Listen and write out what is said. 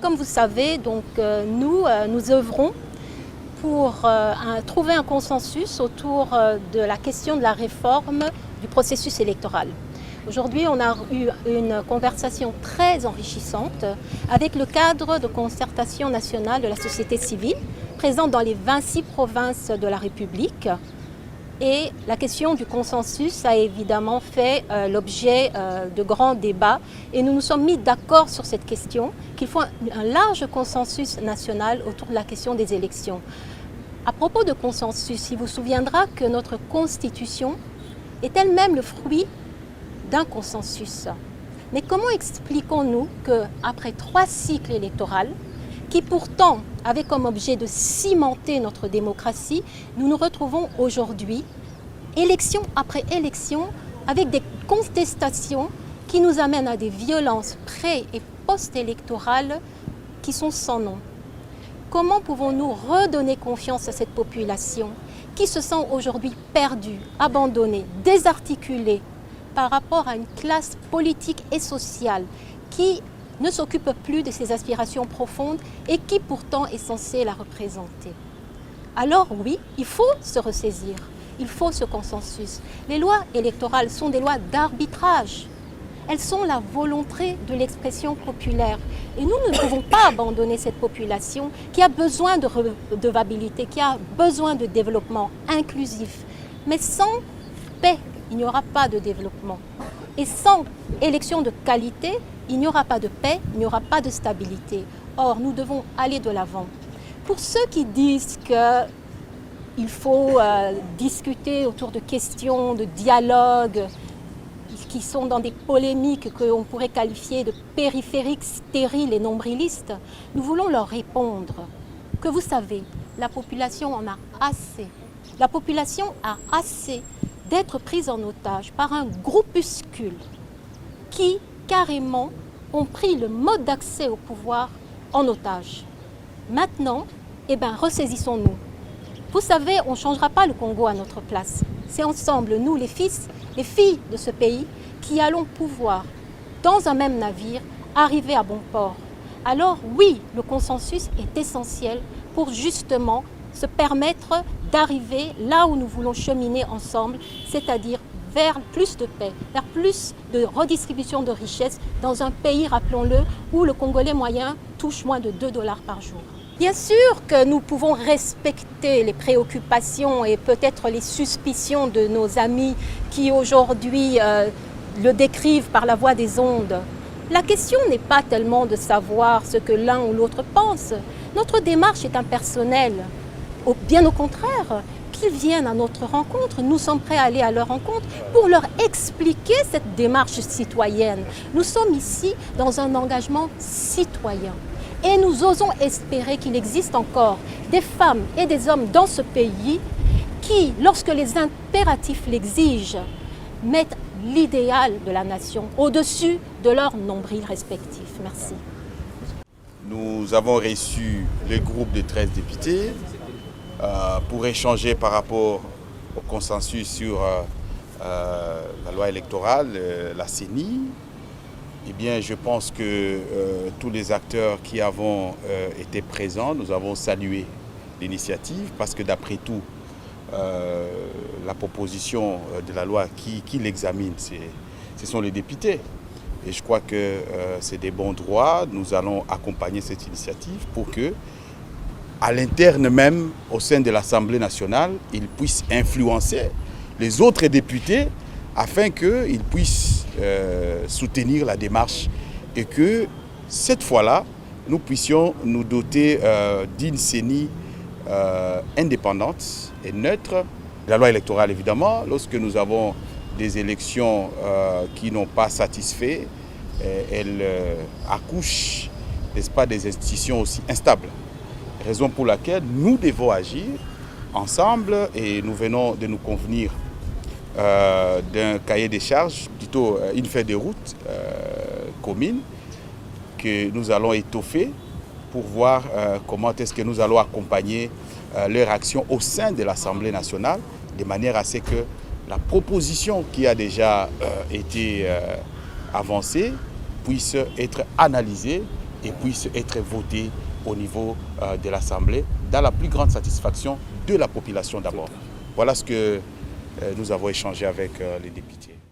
comme vous savez, nous œuvrons pour trouver un consensus autour de la question de la réforme du processus électoral. Aujourd'hui, on a eu une conversation très enrichissante avec le cadre de concertation nationale de la société civile, présente dans les 26 provinces de la République. Et la question du consensus a évidemment fait l'objet de grands débats. Et nous nous sommes mis d'accord sur cette question, qu'il faut un large consensus national autour de la question des élections. À propos de consensus, il vous souviendra que notre Constitution est elle-même le fruit d'un consensus. Mais comment expliquons-nous qu'après 3 cycles électoraux, qui pourtant avaient comme objet de cimenter notre démocratie, nous nous retrouvons aujourd'hui, élection après élection, avec des contestations qui nous amènent à des violences pré- et post-électorales qui sont sans nom? Comment pouvons-nous redonner confiance à cette population qui se sent aujourd'hui perdue, abandonnée, désarticulée par rapport à une classe politique et sociale qui ne s'occupe plus de ses aspirations profondes et qui pourtant est censée la représenter? Alors oui, il faut se ressaisir, il faut ce consensus. Les lois électorales sont des lois d'arbitrage. Elles sont la volonté de l'expression populaire. Et nous ne pouvons pas abandonner cette population qui a besoin de redevabilité, qui a besoin de développement inclusif. Mais sans paix, il n'y aura pas de développement. Et sans élection de qualité, il n'y aura pas de paix, il n'y aura pas de stabilité. Or, nous devons aller de l'avant. Pour ceux qui disent qu'il faut discuter autour de questions, de dialogue, qui sont dans des polémiques qu'on pourrait qualifier de périphériques, stériles et nombrilistes, nous voulons leur répondre que vous savez, la population en a assez. La population a assez d'être prise en otage par un groupuscule qui, carrément, ont pris le mode d'accès au pouvoir en otage. Maintenant, ressaisissons-nous. Vous savez, on ne changera pas le Congo à notre place. C'est ensemble, nous, les fils, les filles de ce pays, qui allons pouvoir, dans un même navire, arriver à bon port. Alors oui, le consensus est essentiel pour justement se permettre d'arriver là où nous voulons cheminer ensemble, c'est-à-dire vers plus de paix, vers plus de redistribution de richesses dans un pays, rappelons-le, où le Congolais moyen touche moins de 2 $ par jour. Bien sûr que nous pouvons respecter les préoccupations et peut-être les suspicions de nos amis qui aujourd'hui le décrivent par la voix des ondes. La question n'est pas tellement de savoir ce que l'un ou l'autre pense. Notre démarche est impersonnelle. Bien au contraire, qu'ils viennent à notre rencontre, nous sommes prêts à aller à leur rencontre pour leur expliquer cette démarche citoyenne. Nous sommes ici dans un engagement citoyen. Et nous osons espérer qu'il existe encore des femmes et des hommes dans ce pays qui, lorsque les impératifs l'exigent, mettent l'idéal de la nation au-dessus de leurs nombrils respectifs. Merci. Nous avons reçu le groupe de 13 députés pour échanger par rapport au consensus sur la loi électorale, la CENI. Eh bien, je pense que tous les acteurs qui avons été présents, nous avons salué l'initiative parce que d'après tout, la proposition de la loi qui l'examine, ce sont les députés. Et je crois que c'est des bons droits. Nous allons accompagner cette initiative pour que, à l'interne même, au sein de l'Assemblée nationale, ils puissent influencer les autres députés afin qu'ils puissent soutenir la démarche et que cette fois-là, nous puissions nous doter d'une CENI indépendante et neutre. La loi électorale, évidemment, lorsque nous avons des élections qui n'ont pas satisfait, elle accouche, n'est-ce pas, des institutions aussi instables. Raison pour laquelle nous devons agir ensemble et nous venons de nous convenir d'un cahier des charges, plutôt une feuille de route commune que nous allons étoffer pour voir comment est-ce que nous allons accompagner leur action au sein de l'Assemblée nationale, de manière à ce que la proposition qui a déjà été avancée puisse être analysée et puisse être voté au niveau de l'Assemblée dans la plus grande satisfaction de la population d'abord. Voilà ce que nous avons échangé avec les députés.